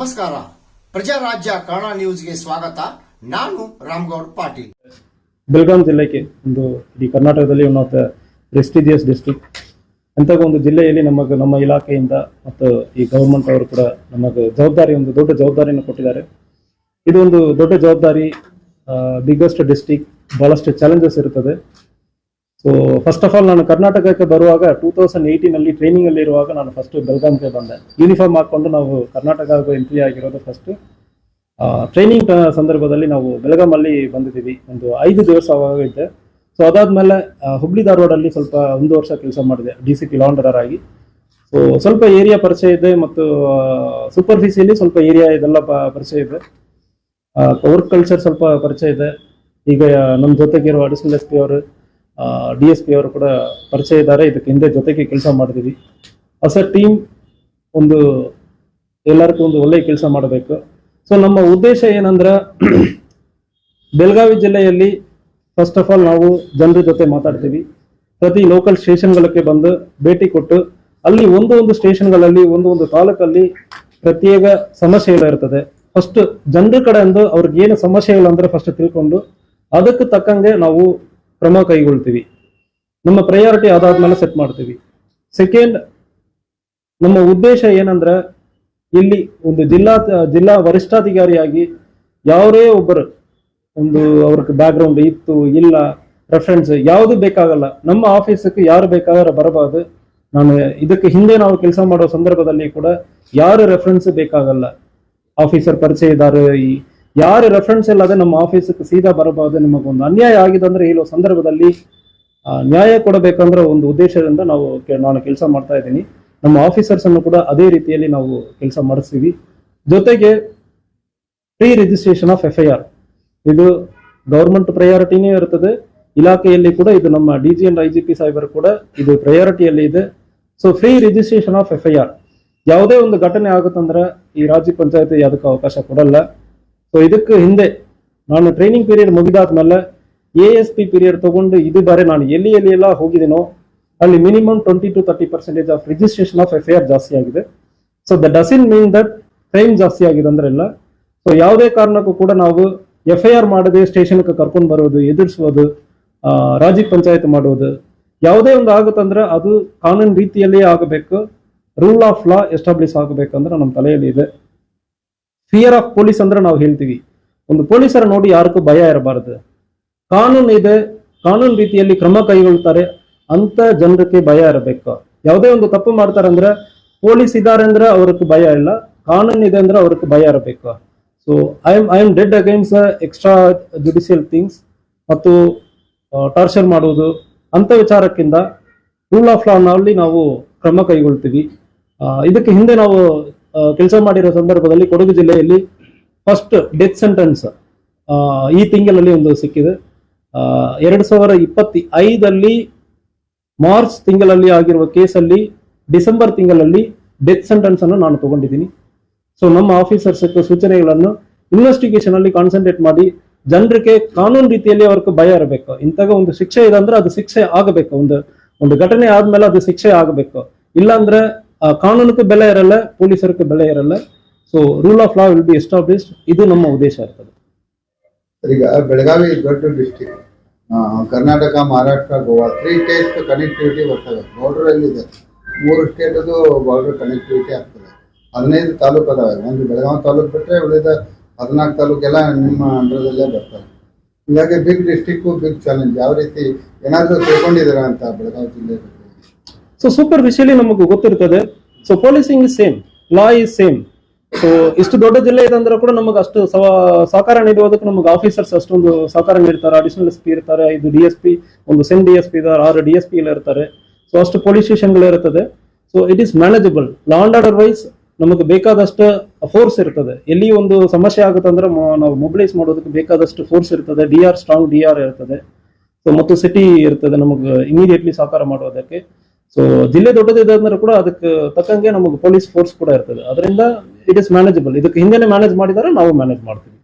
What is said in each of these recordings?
ನಮಸ್ಕಾರ. ಪ್ರಜಾರಾಜ್ಯ ಕನ್ನಡ ನ್ಯೂಸ್ಗೆ ಸ್ವಾಗತ. ನಾನು ರಾಮಗೌಡ್ ಪಾಟೀಲ್. ಬೆಳಗಾಂ ಜಿಲ್ಲೆಗೆ ಒಂದು ಇಡೀ ಕರ್ನಾಟಕದಲ್ಲಿ one of the prestigious district ಅಂತ ಒಂದು ಜಿಲ್ಲೆಯಲ್ಲಿ ನಮ್ಮ ಇಲಾಖೆಯಿಂದ ಮತ್ತು ಈ ಗವರ್ಮೆಂಟ್ ಅವರು ಕೂಡ ನಮಗೆ ಒಂದು ದೊಡ್ಡ ಜವಾಬ್ದಾರಿಯನ್ನು ಕೊಟ್ಟಿದ್ದಾರೆ. ಇದು ಒಂದು ದೊಡ್ಡ ಜವಾಬ್ದಾರಿ, ಬಿಗ್ಗೆಸ್ಟ್ ಡಿಸ್ಟ್ರಿಕ್ಟ್, ಬಹಳಷ್ಟು ಚಾಲೆಂಜಸ್ ಇರುತ್ತದೆ. ಸೊ ಫಸ್ಟ್ ಆಫ್ ಆಲ್ ನಾನು ಕರ್ನಾಟಕಕ್ಕೆ ಬರುವಾಗ 2018 ಟ್ರೈನಿಂಗ್ ಅಲ್ಲಿ ಇರುವಾಗ ನಾನು ಫಸ್ಟ್ ಬೆಳಗಾಂಗೆ ಬಂದೆ. ಯೂನಿಫಾರ್ಮ್ ಹಾಕೊಂಡು ನಾವು ಕರ್ನಾಟಕ ಎಂಟ್ರಿ ಆಗಿರೋದು ಫಸ್ಟ್. ಟ್ರೈನಿಂಗ್ ಸಂದರ್ಭದಲ್ಲಿ ನಾವು ಬೆಳಗಾಮಲ್ಲಿ ಬಂದಿದ್ದೀವಿ. ಒಂದು 5 ದಿವಸ ಅವಾಗ ಇದ್ದೆ. ಸೊ ಅದಾದ್ಮೇಲೆ ಹುಬ್ಳಿ ಧಾರವಾಡಲ್ಲಿ ಸ್ವಲ್ಪ 1 ವರ್ಷ ಕೆಲಸ ಮಾಡಿದೆ DCP ಲಾಂಡರರ್ ಆಗಿ. ಸೊ ಸ್ವಲ್ಪ ಏರಿಯಾ ಪರಿಚಯ ಇದೆ ಮತ್ತು ಸೂಪರ್ಫಿಸಿಯಲಿ ಸ್ವಲ್ಪ ಏರಿಯಾ ಇದೆಲ್ಲ ಪರಿಚಯ ಇದೆ. ವರ್ಕ್ ಕಲ್ಚರ್ ಸ್ವಲ್ಪ ಪರಿಚಯ ಇದೆ. ಈಗ ನಮ್ಮ ಜೊತೆಗಿರುವ ಅಡಿಷನಲ್ SP ಅವರು, DSP ಅವರು ಕೂಡ ಪರಿಚಯ ಇದ್ದಾರೆ. ಇದಕ್ಕೆ ಹಿಂದೆ ಜೊತೆಗೆ ಕೆಲಸ ಮಾಡಿದ್ದೀವಿ. ಹೊಸ ಟೀಮ್ ಒಂದು ಎಲ್ಲರಿಗೂ ಒಂದು ಒಳ್ಳೆಯ ಕೆಲಸ ಮಾಡಬೇಕು. ಸೊ ನಮ್ಮ ಉದ್ದೇಶ ಏನಂದ್ರೆ ಬೆಳಗಾವಿ ಜಿಲ್ಲೆಯಲ್ಲಿ ಫಸ್ಟ್ ಆಫ್ ಆಲ್ ನಾವು ಜನರ ಜೊತೆ ಮಾತಾಡ್ತೀವಿ. ಪ್ರತಿ ಲೋಕಲ್ ಸ್ಟೇಷನ್ಗಳಿಗೆ ಬಂದು ಭೇಟಿ ಕೊಟ್ಟು ಅಲ್ಲಿ ಒಂದು ಸ್ಟೇಷನ್ಗಳಲ್ಲಿ ಒಂದು ತಾಲೂಕಲ್ಲಿ ಪ್ರತ್ಯೇಕ ಸಮಸ್ಯೆಗಳು ಇರ್ತದೆ. ಫಸ್ಟ್ ಜನರ ಕಡೆಯಿಂದ ಅವ್ರಿಗೆ ಏನು ಸಮಸ್ಯೆಗಳು ಅಂದ್ರೆ ಫಸ್ಟ್ ತಿಳ್ಕೊಂಡು ಅದಕ್ಕೆ ತಕ್ಕಂಗೆ ನಾವು ಕ್ರಮ ಕೈಗೊಳ್ತೀವಿ. ನಮ್ಮ ಪ್ರಯಾರಿಟಿ ಅದಾದ್ಮೇಲೆ ಸೆಟ್ ಮಾಡ್ತೀವಿ. ಸೆಕೆಂಡ್, ನಮ್ಮ ಉದ್ದೇಶ ಏನಂದ್ರೆ ಇಲ್ಲಿ ಒಂದು ಜಿಲ್ಲಾ ವರಿಷ್ಠಾಧಿಕಾರಿಯಾಗಿ ಯಾರೇ ಒಬ್ಬರು ಒಂದು ಅವ್ರಿಗೆ ಬ್ಯಾಕ್ಗ್ರೌಂಡ್ ಇತ್ತು ಇಲ್ಲ ರೆಫರೆನ್ಸ್ ಯಾವುದು ಬೇಕಾಗಲ್ಲ. ನಮ್ಮ ಆಫೀಸಕ್ಕೆ ಯಾರು ಬೇಕಾದ್ರೆ ಬರಬಾರ್ದು. ನಾನು ಇದಕ್ಕೆ ಹಿಂದೆ ನಾವು ಕೆಲಸ ಮಾಡೋ ಸಂದರ್ಭದಲ್ಲಿ ಕೂಡ ಯಾರು ರೆಫರೆನ್ಸ್ ಬೇಕಾಗಲ್ಲ. ಆಫೀಸರ್ ಪರಿಚಯದಾರ ಯಾರು ರೆಫರೆನ್ಸ್ ಇಲ್ಲದೆ ನಮ್ಮ ಆಫೀಸಕ್ಕೆ ಸೀದಾ ಬರಬಾರ್ದು. ನಿಮಗೊಂದು ಅನ್ಯಾಯ ಆಗಿದೆ ಅಂದ್ರೆ ಹೇಳೋ ಸಂದರ್ಭದಲ್ಲಿ ನ್ಯಾಯ ಕೊಡಬೇಕಂದ್ರೆ ಒಂದು ಉದ್ದೇಶದಿಂದ ನಾನು ಕೆಲಸ ಮಾಡ್ತಾ ಇದ್ದೀನಿ. ನಮ್ಮ ಆಫೀಸರ್ಸ್ ಅನ್ನು ಕೂಡ ಅದೇ ರೀತಿಯಲ್ಲಿ ನಾವು ಕೆಲಸ ಮಾಡಿಸ್ತೀವಿ. ಜೊತೆಗೆ ಪ್ರೀ ರಿಜಿಸ್ಟ್ರೇಷನ್ ಆಫ್ FIR ಇದು ಗೌರ್ಮೆಂಟ್ ಪ್ರಯಾರಿಟಿನೇ ಇರ್ತದೆ. ಇಲಾಖೆಯಲ್ಲಿ ಕೂಡ ಇದು ನಮ್ಮ DG and IGP ಸಾಹೇಬರು ಕೂಡ ಇದು ಪ್ರಯಾರಿಟಿಯಲ್ಲಿ ಇದೆ. So free registration of FIR ಯಾವುದೇ ಒಂದು ಘಟನೆ ಆಗುತ್ತಂದ್ರೆ ಈ ರಾಜ್ಯ ಪಂಚಾಯತ್ ಅದಕ್ಕೆ ಅವಕಾಶ ಕೊಡಲ್ಲ. ಸೊ ಇದಕ್ಕೆ ಹಿಂದೆ ನಾನು ಟ್ರೈನಿಂಗ್ ಪೀರಿಯಡ್ ಮುಗಿದಾದ್ಮೇಲೆ ASP ಪೀರಿಯಡ್ ತಗೊಂಡು ಇದು ಬಾರಿ ನಾನು ಎಲ್ಲಿ ಹೋಗಿದ್ದೀನೋ ಅಲ್ಲಿ minimum 20 to 30% of registration of FIR ಜಾಸ್ತಿ ಆಗಿದೆ. So that doesn't mean that crime ಜಾಸ್ತಿ ಆಗಿದೆ ಅಂದ್ರೆ ಇಲ್ಲ. ಸೊ ಯಾವುದೇ ಕಾರಣಕ್ಕೂ ಕೂಡ ನಾವು FIR ಮಾಡದೆ ಸ್ಟೇಷನ್ಗೆ ಕರ್ಕೊಂಡು ಬರೋದು, ಎದುರಿಸೋದು, ರಾಜ್ಯ ಪಂಚಾಯತ್ ಮಾಡೋದು ಯಾವುದೇ ಒಂದು ಆಗುತ್ತಂದ್ರೆ ಅದು ಕಾನೂನು ರೀತಿಯಲ್ಲೇ ಆಗಬೇಕು. ರೂಲ್ ಆಫ್ ಲಾ ಎಸ್ಟಾಬ್ಲಿಷ್ ಆಗಬೇಕಂದ್ರೆ ನಮ್ಮ ತಲೆಯಲ್ಲಿ ಇದೆ. ಫಿಯರ್ ಆಫ್ ಪೊಲೀಸ್ ಅಂದ್ರೆ ನಾವು ಹೇಳ್ತೀವಿ ಒಂದು ಪೊಲೀಸರ ನೋಡಿ ಯಾರಿಗೂ ಭಯ ಇರಬಾರದು. ಕಾನೂನು ಇದೆ, ಕಾನೂನು ರೀತಿಯಲ್ಲಿ ಕ್ರಮ ಕೈಗೊಳ್ತಾರೆ ಅಂತ ಜನರಿಗೆ ಭಯ ಇರಬೇಕು. ಯಾವುದೇ ಒಂದು ತಪ್ಪು ಮಾಡ್ತಾರೆ ಅಂದ್ರೆ ಪೊಲೀಸ್ ಇದ್ದಾರೆ ಅಂದ್ರೆ ಅವ್ರಿಗೆ ಭಯ ಇಲ್ಲ, ಕಾನೂನು ಇದೆ ಅಂದ್ರೆ ಅವ್ರಿಗೆ ಭಯ ಇರಬೇಕು. So I am dead against extra judicial things ಮತ್ತು ಟಾರ್ಚರ್ ಮಾಡುವುದು ಅಂತ ವಿಚಾರಕ್ಕಿಂತ ರೂಲ್ ಆಫ್ ಲಾ ನಲ್ಲಿ ನಾವು ಕ್ರಮ ಕೈಗೊಳ್ತೀವಿ. ಇದಕ್ಕೆ ಹಿಂದೆ ನಾವು ಕೆಲಸ ಮಾಡಿರೋ ಸಂದರ್ಭದಲ್ಲಿ ಕೊಡಗು ಜಿಲ್ಲೆಯಲ್ಲಿ ಫಸ್ಟ್ ಡೆತ್ ಸೆಂಟೆನ್ಸ್ ಈ ತಿಂಗಳಲ್ಲಿ ಒಂದು ಸಿಕ್ಕಿದೆ. 2025 ಮಾರ್ಚ್ ತಿಂಗಳಲ್ಲಿ ಆಗಿರುವ ಕೇಸಲ್ಲಿ ಡಿಸೆಂಬರ್ ತಿಂಗಳಲ್ಲಿ ಡೆತ್ ಸೆಂಟೆನ್ಸ್ ಅನ್ನು ನಾನು ತಗೊಂಡಿದ್ದೀನಿ. ಸೊ ನಮ್ಮ ಆಫೀಸರ್ಸ್ ಸೂಚನೆಗಳನ್ನು ಇನ್ವೆಸ್ಟಿಗೇಷನ್ ಅಲ್ಲಿ ಕಾನ್ಸಂಟ್ರೇಟ್ ಮಾಡಿ ಜನರಿಗೆ ಕಾನೂನು ರೀತಿಯಲ್ಲಿ ಅವ್ರಿಗೆ ಭಯ ಇರಬೇಕು. ಇಂತಹ ಒಂದು ಶಿಕ್ಷೆ ಇದೆ ಅಂದ್ರೆ ಅದು ಶಿಕ್ಷೆ ಆಗಬೇಕು. ಒಂದು ಘಟನೆ ಆದ್ಮೇಲೆ ಅದು ಶಿಕ್ಷೆ ಆಗಬೇಕು. ಇಲ್ಲಾಂದ್ರೆ ಕಾನೂನಿಗೆ ಬೆಲೆ ಇರಲ್ಲ, ಪೊಲೀಸರಿಗೆ ಬೆಲೆ ಇರಲ್ಲ. So rule of law will be established. ಇದು ನಮ್ಮ ಉದ್ದೇಶ ಇರ್ತದೆ. ಈಗ ಬೆಳಗಾವಿ ದೊಡ್ಡ district, Karnataka, Maharashtra, Goa 3 States connectivity ಬರ್ತವೆ. ಬಾರ್ಡರ್ ಅಲ್ಲಿ ಇದೆ. 3 ಸ್ಟೇಟ್ ಬಾರ್ಡರ್ ಕನೆಕ್ಟಿವಿಟಿ ಆಗ್ತದೆ. 15 ತಾಲೂಕು ಅದಾವೆ. ಒಂದು ಬೆಳಗಾವಿ ತಾಲೂಕು ಬಿಟ್ಟರೆ ಉಳಿದ 14 ತಾಲೂಕೆಲ್ಲ ನಿಮ್ಮ ಅಂಡರದಲ್ಲೇ ಬರ್ತವೆ. ಹೀಗಾಗಿ ಬಿಗ್ ಡಿಸ್ಟ್ರಿಕ್ಟ್, ಬಿಗ್ ಚಾಲೆಂಜ್. ಯಾವ ರೀತಿ ಏನಾದರೂ ತಿಳ್ಕೊಂಡಿದ್ದೀರಾ ಅಂತ ಬೆಳಗಾವಿ ಜಿಲ್ಲೆ? ಸೊ ಸೂಪರ್ಫಿಷಿಯಲಿ ನಮಗೆ ಗೊತ್ತಿರ್ತದೆ. So policing is same, law is same. So ಇಷ್ಟು ದೊಡ್ಡ ಜಿಲ್ಲೆ ಇದೆ ಅಂದ್ರೆ ಕೂಡ ನಮಗೆ ಅಷ್ಟು ಸಹಕಾರ ನೀಡುವುದಕ್ಕೆ ನಮಗೆ ಆಫೀಸರ್ಸ್ ಅಷ್ಟೊಂದು ಸಹಕಾರ ನೀಡ್ತಾರೆ. ಅಡಿಷನಲ್ SP ಇರ್ತಾರೆ, 5 DSP, ಒಂದು ಸೆನ್ DSP ಇದ್ದಾರೆ, 6 DSP ಇರ್ತಾರೆ. ಸೊ ಅಷ್ಟು ಪೊಲೀಸ್ ಸ್ಟೇಷನ್ಗಳು ಇರ್ತದೆ. So it is manageable. Law and order wise ನಮಗೆ ಬೇಕಾದಷ್ಟು ಫೋರ್ಸ್ ಇರ್ತದೆ. ಎಲ್ಲಿ ಒಂದು ಸಮಸ್ಯೆ ಆಗುತ್ತೆ ಅಂದ್ರೆ ನಾವು ಮೊಬಿಲೈಸ್ ಮಾಡೋದಕ್ಕೆ ಬೇಕಾದಷ್ಟು ಫೋರ್ಸ್ ಇರ್ತದೆ. ಸ್ಟ್ರಾಂಗ್ DR ಇರ್ತದೆ. ಸೊ ಮತ್ತು ಸಿಟಿ ಇರ್ತದೆ ನಮಗೆ ಇಮಿಡಿಯೇಟ್ಲಿ ಸಹಕಾರ ಮಾಡೋದಕ್ಕೆ. ಸೊ ಜಿಲ್ಲೆ ದೊಡ್ಡದಿದೆ ಅಂದ್ರೆ ಕೂಡ ಅದಕ್ಕೆ ತಕ್ಕಂಗೆ ನಮಗೆ ಪೊಲೀಸ್ ಫೋರ್ಸ್ ಕೂಡ ಇರ್ತದೆ. ಅದರಿಂದ ಇಟ್ ಇಸ್ ಮ್ಯಾನೇಜಬಲ್. ಇದಕ್ಕೆ ಹಿಂದೆನೆ ಮ್ಯಾನೇಜ್ ಮಾಡಿದರೆ ನಾವು ಮ್ಯಾನೇಜ್ ಮಾಡ್ತೀವಿ.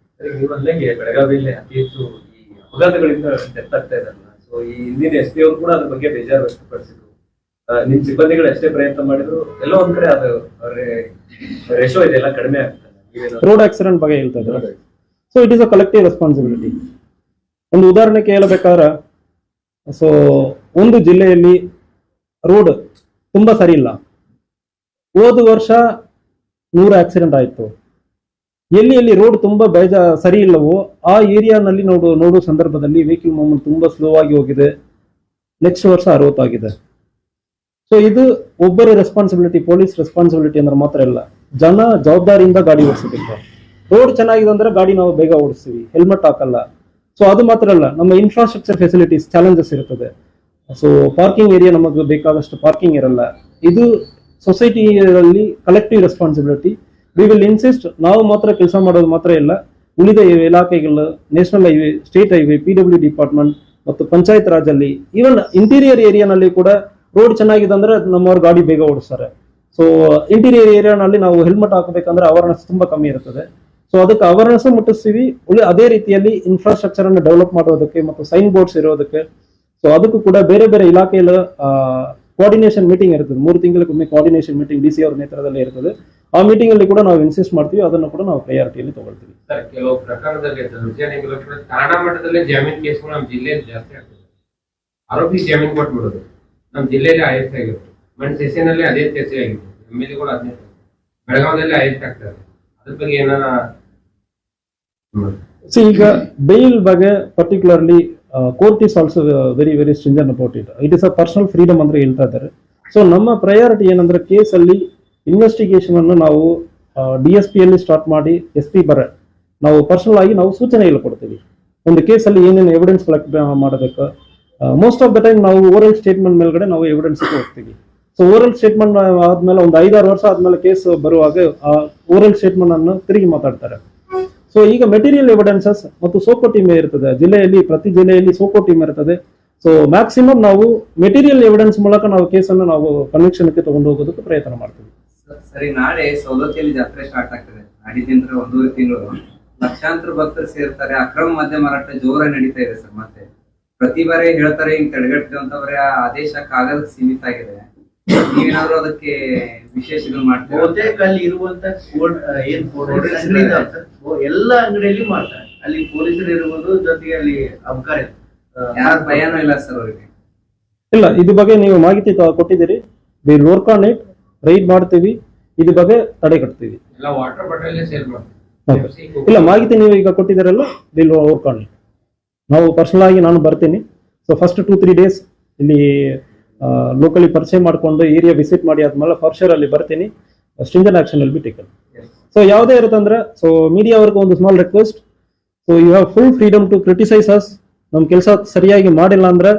ಬೆಳಗಾವಿಯಲ್ಲಿ ಅತಿ ಹೆಚ್ಚು ಈ ಅಪಘಾತಗಳಿಂದ ಡೆತ್ ಆಗ್ತಾ ಇದಾರಲ್ಲ, ಸೊ ಈ ಹಿಂದಿನ SP ಅವರು ಕೂಡ ಅದ್ರ ಬಗ್ಗೆ ಬೇಜಾರು ವ್ಯಕ್ತಪಡಿಸಿದ್ರು. ನಿಮ್ ಸಿಬ್ಬಂದಿಗಳು ಎಷ್ಟೇ ಪ್ರಯತ್ನ ಮಾಡಿದ್ರು ಎಲ್ಲೋ ಒಂದ್ ಕಡೆ ಅದು ರೇಷೋ ಇದೆಲ್ಲ ಕಡಿಮೆ ಆಗ್ತದೆ. ರೋಡ್ ಆಕ್ಸಿಡೆಂಟ್ ಬಗ್ಗೆ ಹೇಳ್ತಾ ಇದ್ದಾರೆ. So it is a collective responsibility. ಒಂದು ಉದಾಹರಣೆ ಕೇಳಬೇಕಾದ್ರೆ, ಸೊ ಒಂದು ಜಿಲ್ಲೆಯಲ್ಲಿ ರೋಡ್ ತುಂಬಾ ಸರಿ ಇಲ್ಲ. ಹೋದ ವರ್ಷ 100 ಆಕ್ಸಿಡೆಂಟ್ ಆಯ್ತು. ಎಲ್ಲಿ ರೋಡ್ ತುಂಬಾ ಸರಿ ಇಲ್ಲವೋ ಆ ಏರಿಯಾನಲ್ಲಿ ನೋಡುವ ಸಂದರ್ಭದಲ್ಲಿ ವೆಹಿಕಲ್ ಮೂವ್ಮೆಂಟ್ ತುಂಬಾ ಸ್ಲೋ ಆಗಿ ಹೋಗಿದೆ. ನೆಕ್ಸ್ಟ್ ವರ್ಷ 60 ಆಗಿದೆ. ಸೊ ಇದು ಒಬ್ಬರ ರೆಸ್ಪಾನ್ಸಿಬಿಲಿಟಿ, ಪೊಲೀಸ್ ರೆಸ್ಪಾನ್ಸಿಬಿಲಿಟಿ ಅಂದ್ರೆ ಮಾತ್ರ ಇಲ್ಲ, ಜನ ಜವಾಬ್ದಾರಿಯಿಂದ ಗಾಡಿ ಓಡಿಸಬೇಕು. ರೋಡ್ ಚೆನ್ನಾಗಿದೆ ಅಂದ್ರೆ ಗಾಡಿ ನಾವು ಬೇಗ ಓಡಿಸ್ತೀವಿ, ಹೆಲ್ಮೆಟ್ ಹಾಕಲ್ಲ. ಸೊ ಅದು ಮಾತ್ರ ಅಲ್ಲ, ನಮ್ಮ ಇನ್ಫ್ರಾಸ್ಟ್ರಕ್ಚರ್ ಫೆಸಿಲಿಟೀಸ್ ಚಾಲೆಂಜಸ್ ಇರ್ತದೆ. ಸೊ ಪಾರ್ಕಿಂಗ್ ಏರಿಯಾ ನಮಗೆ ಬೇಕಾದಷ್ಟು ಪಾರ್ಕಿಂಗ್ ಇರಲ್ಲ. ಇದು ಸೊಸೈಟಿಯಲ್ಲಿ collective responsibility. We will insist. ನಾವು ಮಾತ್ರ ಕೆಲಸ ಮಾಡೋದು ಮಾತ್ರ ಇಲ್ಲ, ಉಳಿದ ಇಲಾಖೆಗಳು, national highway, state highway, PW department ಮತ್ತು ಪಂಚಾಯತ್ ರಾಜ್ ಅಲ್ಲಿ, ಈವನ್ ಇಂಟೀರಿಯರ್ ಏರಿಯಾನಲ್ಲಿ ಕೂಡ ರೋಡ್ ಚೆನ್ನಾಗಿದೆ ಅಂದ್ರೆ ನಮ್ಮವ್ರ ಗಾಡಿ ಬೇಗ ಓಡಿಸ್ತಾರೆ. ಸೊ ಇಂಟೀರಿಯರ್ ಏರಿಯಾನಲ್ಲಿ ನಾವು ಹೆಲ್ಮೆಟ್ ಹಾಕಬೇಕಂದ್ರೆ ಅವೇರ್ನೆಸ್ ತುಂಬಾ ಕಮ್ಮಿ ಇರ್ತದೆ. ಸೊ ಅದಕ್ಕೆ ಅವೇರ್ನೆಸ್ ಮುಟ್ಟಿಸ್ತೀವಿ. ಅದೇ ರೀತಿಯಲ್ಲಿ ಇನ್ಫ್ರಾಸ್ಟ್ರಕ್ಚರ್ ಅನ್ನು ಡೆವಲಪ್ ಮಾಡೋದಕ್ಕೆ ಮತ್ತು ಸೈನ್ ಬೋರ್ಡ್ಸ್ ಇರೋದಕ್ಕೆ, ಸೊ ಅದಕ್ಕೂ ಕೂಡ ಬೇರೆ ಬೇರೆ ಇಲಾಖೆಯ ಕೋಆರ್ಡಿನೇಷನ್ ಮೀಟಿಂಗ್ ಇರ್ತದೆ. 3 ತಿಂಗಳಿಗೊಮ್ಮೆ ಕೋಆರ್ಡಿನೇಷನ್ ಮೀಟಿಂಗ್ DC ಅವರ ನೇತೃತ್ವದಲ್ಲಿ ಇರ್ತದೆ. ಆ ಮೀಟಿಂಗ್ ಅಲ್ಲಿ ಕೂಡ ನಾವು ಇನ್ಸಿಸ್ಟ್ ಮಾಡ್ತೀವಿ, ಅದನ್ನು ಕೂಡ ನಾವು ಪ್ರಯಾರಿಟಿಯಲ್ಲಿ ತಗೊಳ್ತೀವಿ. ಸರ್, ಕೆಲವು ಪ್ರಕರಣದಲ್ಲಿ ದೌರ್ಜನ್ಯಗಳು ಕೂಡ ಠಾಣಾ ಮಟ್ಟದಲ್ಲಿ ಜಾಮೀನು ಕೇಸ್ಗಳು ನಮ್ಮ ಜಿಲ್ಲೆಯಲ್ಲಿ ಜಾಸ್ತಿ ಆಗ್ತದೆ. ಆರೋಪಿ ಜಾಮೀನು ಕೊಟ್ಬಿಡೋದು ನಮ್ಮ ಜಿಲ್ಲೆಯಲ್ಲಿ ಹೈಯೆಸ್ಟ್ ಆಗಿರುತ್ತೆ. ಸೆಷನಲ್ಲಿ ಅದೇ ಚರ್ಚೆ ಆಗಿತ್ತು. MLAಗಳು 15, ಬೆಳಗಾವಿಯಲ್ಲಿ ಹೈಯೆಸ್ಟ್ ಆಗ್ತದೆ. ಅದ್ರ ಬಗ್ಗೆ ಏನಾರ ಈಗ ಬೇಲ್ ಬಗ್ಗೆ particularly court is also very stringent about it. It is a personal freedom ಅಂದ್ರೆ ಹೇಳ್ತಾ ಇದ್ದಾರೆ. ಸೊ ನಮ್ಮ ಪ್ರಯಾರಿಟಿ ಏನಂದ್ರೆ, ಕೇಸಲ್ಲಿ ಇನ್ವೆಸ್ಟಿಗೇಷನ್ ಅನ್ನು ನಾವು DSP ಅಲ್ಲಿ ಸ್ಟಾರ್ಟ್ ಮಾಡಿ SP ಬರ ನಾವು ಪರ್ಸನಲ್ ಆಗಿ ನಾವು ಸೂಚನೆಗಳು ಕೊಡ್ತೀವಿ. ಒಂದು ಕೇಸಲ್ಲಿ ಏನೇನು ಎವಿಡೆನ್ಸ್ ಕಲೆಕ್ಟ್ ಮಾಡಬೇಕು. ಮೋಸ್ಟ್ ಆಫ್ ದ ಟೈಮ್ ನಾವು ಓರಲ್ ಸ್ಟೇಟ್ಮೆಂಟ್ ಮೇಲ್ಗಡೆ ನಾವು ಎವಿಡೆನ್ಸ್ ಹೋಗ್ತೀವಿ. ಸೊ ಓರಲ್ ಸ್ಟೇಟ್ಮೆಂಟ್ ಆದ್ಮೇಲೆ ಒಂದು 5-6 ವರ್ಷ ಆದ್ಮೇಲೆ ಕೇಸ್ ಬರುವಾಗ ಆ ಓರಲ್ ಸ್ಟೇಟ್ಮೆಂಟ್ ಅನ್ನು ತಿರುಗಿ ಮಾತಾಡ್ತಾರೆ. ಸೊ ಈಗ ಮೆಟೀರಿಯಲ್ ಎವಿಡೆನ್ಸಸ್ ಮತ್ತು ಸೋಕೋ ಟೀಮ್ ಇರ್ತದೆ ಜಿಲ್ಲೆಯಲ್ಲಿ, ಪ್ರತಿ ಜಿಲ್ಲೆಯಲ್ಲಿ ಸೋಕೋ ಟೀಮ್ ಇರ್ತದೆ. ಸೊ ಮ್ಯಾಕ್ಸಿಮಮ್ ನಾವು ಮೆಟೀರಿಯಲ್ ಎವಿಡೆನ್ಸ್ ಮೂಲಕ ನಾವು ಕೇಸನ್ನು ನಾವು ಕನ್ವಿಕ್ಷನ್ಗೆ ತಗೊಂಡು ಹೋಗೋದಕ್ಕೆ ಪ್ರಯತ್ನ ಮಾಡ್ತೀವಿ. ಸರಿ, ನಾಳೆ ಸೌದತ್ತಿಯಲ್ಲಿ ಜಾತ್ರೆ ಸ್ಟಾರ್ಟ್ ಆಗ್ತದೆ. ನಾಡಿದಿಂದ 1.5 ತಿಂಗಳು ಲಕ್ಷಾಂತರ ಭಕ್ತರು ಸೇರ್ತಾರೆ. ಅಕ್ರಮ ಮದ್ಯ ಮಾರಾಟ ಜೋರ ನಡೀತಾ ಇದೆ ಸರ್. ಮತ್ತೆ ಪ್ರತಿ ಬಾರಿ ಹೇಳ್ತಾರೆ ಹಿಂಗ್ ತಡೆಗಟ್ಟುವಂತವ್ರೆ ಆದೇಶ ಕಾಗದಕ್ಕೆ ಸೀಮಿತ ಆಗಿದೆ. ನೀವೇನಾದ್ರು ಅದಕ್ಕೆ ವಿಶೇಷ ಮಾಡ್ತೀರಾ? ಬಹುತೇಕ ಅಲ್ಲಿ ಇರುವಂತ ಎಲ್ಲ ಅಂಗಡಿಯಲ್ಲಿ ಮಾಡ್ತಾರೆ. ಅಲ್ಲಿ ಪೊಲೀಸರು ಇರುವುದು, ಜೊತೆಗೆ ಅಲ್ಲಿ ಅಬಕಾರಿ ಯಾರ ಭಯನೂ ಇಲ್ಲ ಸರ್ ಅವ್ರಿಗೆ? ಇಲ್ಲ, ಇದ್ರ ಬಗ್ಗೆ ನೀವು ಮಾಹಿತಿ ಕೊಟ್ಟಿದ್ದೀರಿ. Will work on it. Raid ಮಾಡ್ತೀವಿ, ಇದ್ರ ಬಗ್ಗೆ ತಡೆ ಕಟ್ತೀವಿ. ಎಲ್ಲ ವಾಟರ್ ಬಾಟಲ್ ಸೇಲ್ ಮಾಡ್ತಾರೆ. ಇಲ್ಲ, ಮಾಹಿತಿ ನೀವು ಈಗ ಕೊಟ್ಟಿದ್ದೀರಲ್ಲ, ವಿಲ್ ವರ್ಕ್ ಆನ್ ಇಟ್. ನಾವು ಪರ್ಸನಲ್ ಆಗಿ ನಾನು ಬರ್ತೀನಿ. ಸೊ ಫಸ್ಟ್ 2-3 ಡೇಸ್ ಇಲ್ಲಿ ಲೋಕಲಿ ಪರಿಚಯ ಮಾಡಿಕೊಂಡು ಏರಿಯಾ ವಿಸಿಟ್ ಮಾಡಿ ಆದ್ಮೇಲೆ ಫಾರ್ ಅಲ್ಲಿ ಬರ್ತೀನಿ. Stringent action will be taken. So ಯಾವುದೇ ಇರುತ್ತಂದ್ರೆ, ಸೊ ಮೀಡಿಯಾ ಅವ್ರಿಗೆ ಒಂದು small request. So you have full freedom to criticise us. ನಮ್ಮ ಕೆಲಸ ಸರಿಯಾಗಿ ಮಾಡಿಲ್ಲ ಅಂದ್ರೆ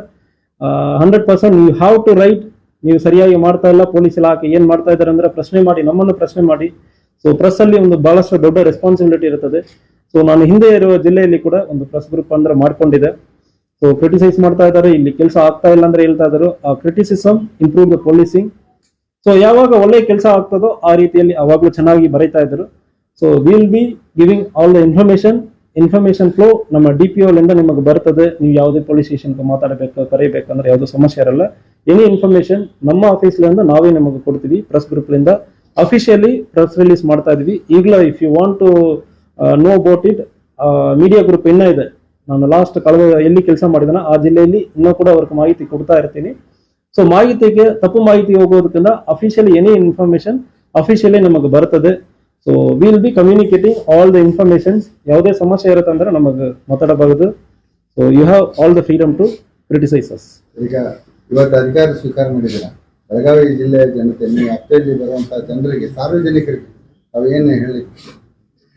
100% ಯು ಹ್ಯಾವ್ ಟು ರೈಟ್. ನೀವು ಸರಿಯಾಗಿ ಮಾಡ್ತಾ ಇಲ್ಲ, ಪೊಲೀಸ್ ಇಲಾಖೆ ಏನ್ ಮಾಡ್ತಾ ಇದ್ದಾರೆ ಅಂದ್ರೆ ಪ್ರಶ್ನೆ ಮಾಡಿ, ನಮ್ಮನ್ನು ಪ್ರಶ್ನೆ ಮಾಡಿ. ಸೊ ಪ್ರೆಸ್ ಅಲ್ಲಿ ಒಂದು ಬಹಳಷ್ಟು ದೊಡ್ಡ ರೆಸ್ಪಾನ್ಸಿಬಿಲಿಟಿ ಇರುತ್ತದೆ. ಸೊ ನಾನು ಹಿಂದೆ ಇರುವ ಜಿಲ್ಲೆಯಲ್ಲಿ ಕೂಡ ಒಂದು ಪ್ರೆಸ್ ಗ್ರೂಪ್ ಅಂದ್ರೆ ಮಾಡ್ಕೊಂಡಿದೆ. ಸೊ ಕ್ರಿಟಿಸೈಸ್ ಮಾಡ್ತಾ ಇದ್ದಾರೆ, ಇಲ್ಲಿ ಕೆಲಸ ಆಗ್ತಾ ಇಲ್ಲ ಅಂದ್ರೆ ಹೇಳ್ತಾ ಇದ್ದಾರೆ. ಆ criticism improve the policing. So ಯಾವಾಗ ಒಳ್ಳೆ ಕೆಲಸ ಆಗ್ತದೋ ಆ ರೀತಿಯಲ್ಲಿ ಅವಾಗಲೂ ಚೆನ್ನಾಗಿ ಬರೀತಾ ಇದ್ರು. So will B giving all the information flow ನಮ್ಮ DPO ಲಿಂದ ನಿಮಗೆ ಬರ್ತದೆ. ನೀವು ಯಾವುದೇ ಪೊಲೀಸ್ ಸ್ಟೇಷನ್ಗೆ ಮಾತಾಡಬೇಕು, ಕರೀಬೇಕಂದ್ರೆ ಯಾವುದೋ ಸಮಸ್ಯೆ ಇರಲ್ಲ. ಎನಿ ಇನ್ಫಾರ್ಮೇಶನ್ ನಮ್ಮ ಆಫೀಸ್ಲಿಂದ ನಾವೇ ನಿಮಗೆ ಕೊಡ್ತೀವಿ. ಪ್ರೆಸ್ ಗ್ರೂಪ್ ಲಿಂದ ಅಫಿಷಿಯಲಿ ಪ್ರೆಸ್ ರಿಲೀಸ್ ಮಾಡ್ತಾ ಇದೀವಿ. ಈಗಲೂ if you want to know about it, media group ಇನ್ನೂ ಇದೆ. ನಾನು ಲಾಸ್ಟ್ ಕಳೆದ ಎಲ್ಲಿ ಕೆಲಸ ಮಾಡಿದಾನ ಆ ಜಿಲ್ಲೆಯಲ್ಲಿ ಇನ್ನೂ ಕೂಡ ಅವ್ರಿಗೆ ಮಾಹಿತಿ ಕೊಡ್ತಾ ಇರ್ತೀನಿ. ಸೊ ಮಾಹಿತಿಗೆ ತಪ್ಪು ಮಾಹಿತಿ ಹೋಗೋದಕ್ಕಿಂತ ಅಫಿಷಿಯಲಿ ಎನಿ ಇನ್ಫಾರ್ಮೇಶನ್ ಅಫಿಷಿಯಲಿ ನಮಗೆ ಬರ್ತದೆ. So will be communicating all the informations. ಯಾವುದೇ ಸಮಸ್ಯೆ ಇರುತ್ತೆ ಅಂದ್ರೆ ನಮಗೆ ಮಾತಾಡಬಹುದು. So you have all the freedom to criticise us. ಈಗ ಇವತ್ತು ಅಧಿಕಾರ ಸ್ವೀಕಾರ ಮಾಡಿದ್ದೀರ. ಬೆಳಗಾವಿ ಜಿಲ್ಲೆಯ ಜನತೆ, ನೀವು ವ್ಯಾಪ್ತಿಯಲ್ಲಿ ಬರುವಂತಹ ಜನರಿಗೆ, ಸಾರ್ವಜನಿಕರಿಗೆ ಅವೇನು ಹೇಳಿ?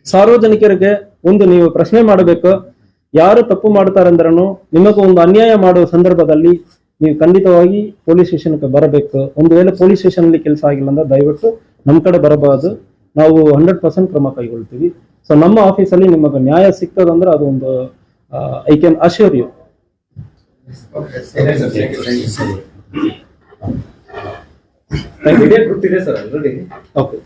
ಸಾರ್ವಜನಿಕರಿಗೆ ಒಂದು ನೀವು ಪ್ರಶ್ನೆ ಮಾಡಬೇಕು. ಯಾರು ತಪ್ಪು ಮಾಡ್ತಾರಂದ್ರೂ ನಿಮಗೂ ಒಂದು ಅನ್ಯಾಯ ಮಾಡುವ ಸಂದರ್ಭದಲ್ಲಿ ನೀವು ಖಂಡಿತವಾಗಿ ಪೊಲೀಸ್ ಸ್ಟೇಷನ್ಗೆ ಬರಬೇಕು. ಒಂದು ವೇಳೆ ಪೊಲೀಸ್ ಸ್ಟೇಷನ್ ಅಲ್ಲಿ ಕೆಲಸ ಆಗಿಲ್ಲ ಅಂದ್ರೆ ದಯವಿಟ್ಟು ನಮ್ಮ ಕಡೆ ಬರಬಾರದು. ನಾವು 100% ಕ್ರಮ ಕೈಗೊಳ್ತೀವಿ. ಸೊ ನಮ್ಮ ಆಫೀಸಲ್ಲಿ ನಿಮಗೆ ನ್ಯಾಯ ಸಿಗ್ತದಂದ್ರೆ ಅದು ಒಂದು I can assure you. Media group ಇದೆ ಸರ್ ಆಲ್ರೆಡಿ. ಓಕೆ.